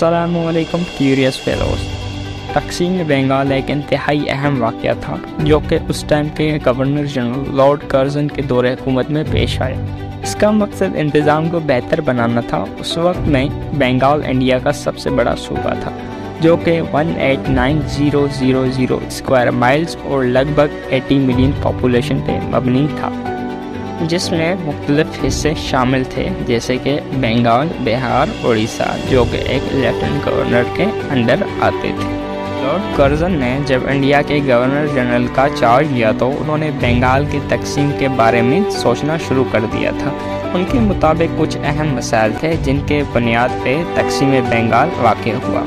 अस्सलामु अलैकुम curious fellows. तकसीम बंगाल एक इंतहाई अहम वाक़या था जो कि उस टाइम के गवर्नर जनरल लॉर्ड कर्जन के दौरे हुकूमत में पेश आया। इसका मकसद इंतज़ाम को बेहतर बनाना था। उस वक्त में बंगाल इंडिया का सबसे बड़ा सूबा था जो कि 189,000 स्क्वायर माइल्स और लगभग 80 मिलियन पॉपुलेशन पे मबनी था, जिसमें मुख्तलिफ हिस्से शामिल थे जैसे कि बंगाल, बिहार, उड़ीसा, जो कि एक लेफ्टिनेंट गवर्नर के अंडर आते थे। लॉर्ड कर्जन ने जब इंडिया के गवर्नर जनरल का चार्ज लिया तो उन्होंने बंगाल की तकसीम के बारे में सोचना शुरू कर दिया था। उनके मुताबिक कुछ अहम मसाइल थे जिनके बुनियाद पे तकसीम बंगाल वाक़ हुआ,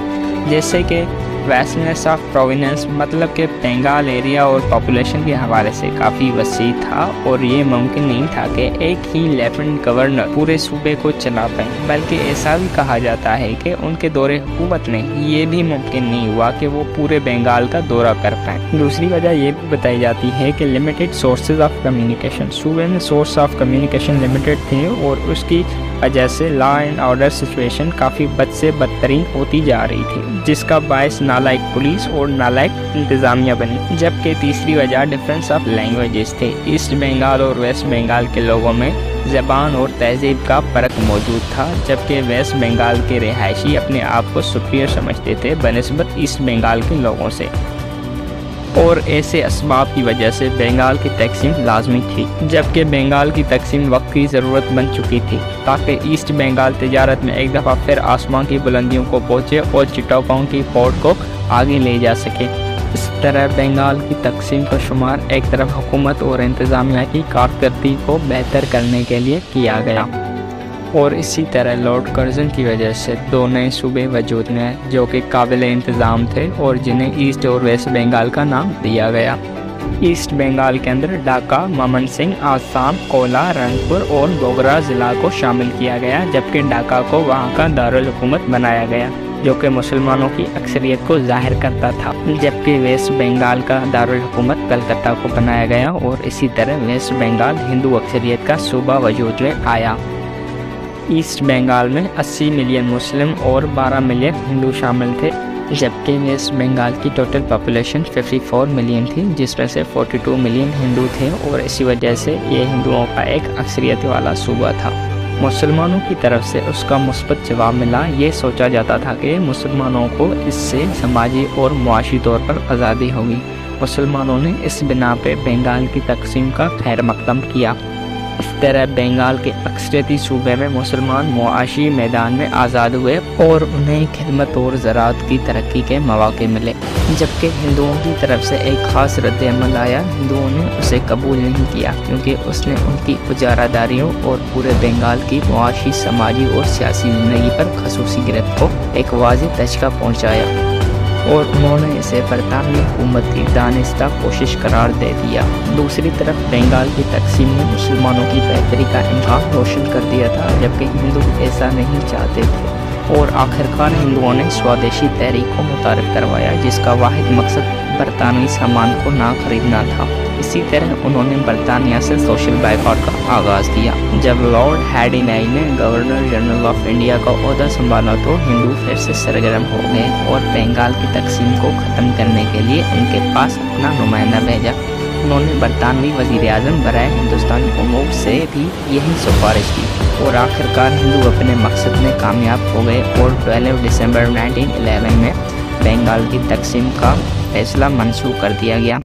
जैसे कि वैस्टनेस ऑफ प्रोविनेंस, मतलब कि बंगाल एरिया और पॉपुलेशन के हवाले से काफ़ी वसी था और ये मुमकिन नहीं था कि एक ही लेफ्टिनेंट गवर्नर पूरे सूबे को चला पाए, बल्कि ऐसा भी कहा जाता है कि उनके दौरे हुकूमत में ये भी मुमकिन नहीं हुआ कि वो पूरे बंगाल का दौरा कर पाए। दूसरी वजह ये भी बताई जाती है कि लिमिटेड सोर्सेज ऑफ कम्युनिकेशन, सूबे में सोर्स ऑफ कम्युनिकेशन लिमिटेड थे और उसकी वजह से लॉ एंड ऑर्डर सिचुएशन काफ़ी बद से बदतरीन होती जा रही थी, जिसका बायस नालायक पुलिस और नालायक इंतज़ामिया बनी। जबकि तीसरी वजह डिफरेंस ऑफ लैंग्वेजेस थे। ईस्ट बंगाल और वेस्ट बंगाल के लोगों में ज़बान और तहजीब का फ़र्क मौजूद था, जबकि वेस्ट बंगाल के रिहायशी अपने आप को सुपीरियर समझते थे बनिस्बत ईस्ट बंगाल के लोगों से, और ऐसे असबाब की वजह से बंगाल की तकसीम लाजमी थी। जबकि बंगाल की तकसीम वक्त की ज़रूरत बन चुकी थी ताकि ईस्ट बंगाल तजारत में एक दफ़ा फिर आसमान की बुलंदियों को पहुँचे और चिटागोंग की पोर्ट को आगे ले जा सके। इस तरह बंगाल की तकसीम का शुमार एक तरफ हुकूमत और इंतज़ामिया की कारकर्दगी को बेहतर करने के लिए किया गया, और इसी तरह लॉर्ड कर्जन की वजह से दो नए सूबे वजूद में आए जो कि काबिल इंतज़ाम थे और जिन्हें ईस्ट और वेस्ट बंगाल का नाम दिया गया। ईस्ट बंगाल के अंदर ढाका, ममन सिंह, आसाम, कोला, रंगपुर और बोगरा ज़िला को शामिल किया गया, जबकि ढाका को वहाँ का दारुल हुकूमत बनाया गया जो कि मुसलमानों की अक्सरियत को ज़ाहिर करता था। जबकि वेस्ट बंगाल का दारुल हुकूमत कलकत्ता को बनाया गया और इसी तरह वेस्ट बंगाल हिंदू अक्सरियत का सूबा वजूद में आया। ईस्ट बंगाल में 80 मिलियन मुस्लिम और 12 मिलियन हिंदू शामिल थे, जबकि वेस्ट बंगाल की टोटल पॉपुलेशन 54 मिलियन थी, जिसमें से 42 मिलियन हिंदू थे और इसी वजह से ये हिंदुओं का एक अक्सरियत वाला सूबा था। मुसलमानों की तरफ से उसका मुस्बत जवाब मिला। ये सोचा जाता था कि मुसलमानों को इससे समाजी और मुआशी तौर पर आज़ादी होगी। मुसलमानों ने इस बिना पे बंगाल की तकसीम का खैर मकदम किया। इस तरह बंगाल के अक्सरियती सूबे में मुसलमान मुआशी मैदान में आज़ाद हुए और उन्हें खिदमत और ज़राअत की तरक्की के मौके मिले, जबकि हिंदुओं की तरफ से एक ख़ास रद्द-ए-अमल आया। हिंदुओं ने उसे कबूल नहीं किया क्योंकि उसने उनकी उजारादारियों और पूरे बंगाल की मुआशी, समाजी और सियासी ज़िंदगी पर खसूसी गिरफ्त को एक वाज़ेह धचका पहुँचाया और उन्होंने इसे बरतानवी हुकूमत की दानिस्ता कोशिश करार दे दिया। दूसरी तरफ बंगाल की तकसीम ने मुसलमानों की बेहतरी का इम्कान रोशन कर दिया था, जबकि हिंदू ऐसा नहीं चाहते थे और आखिरकार हिंदुओं ने स्वदेशी तहरीक को मुतारिफ करवाया, जिसका वाहिद मकसद बरतानवी सामान को ना खरीदना था। इसी तरह उन्होंने बरतानिया से सोशल बायकॉट का आगाज़ किया। जब लॉर्ड हैडिनाई ने गवर्नर जनरल ऑफ इंडिया का ओहदा संभाला तो हिंदू फिर से सरगर्म हो गए और बंगाल की तकसीम को ख़त्म करने के लिए उनके पास अपना नुमाइंदा भेजा। उन्होंने बरतानवी वज़ीर-ए-आज़म बराए हिंदुस्तान उमूर से भी यही सिफारिश की और आखिरकार हिंदू अपने मकसद में कामयाब हो गए और 12 दिसंबर 1911 में बंगाल की तकसीम का फैसला मंसूख कर दिया गया।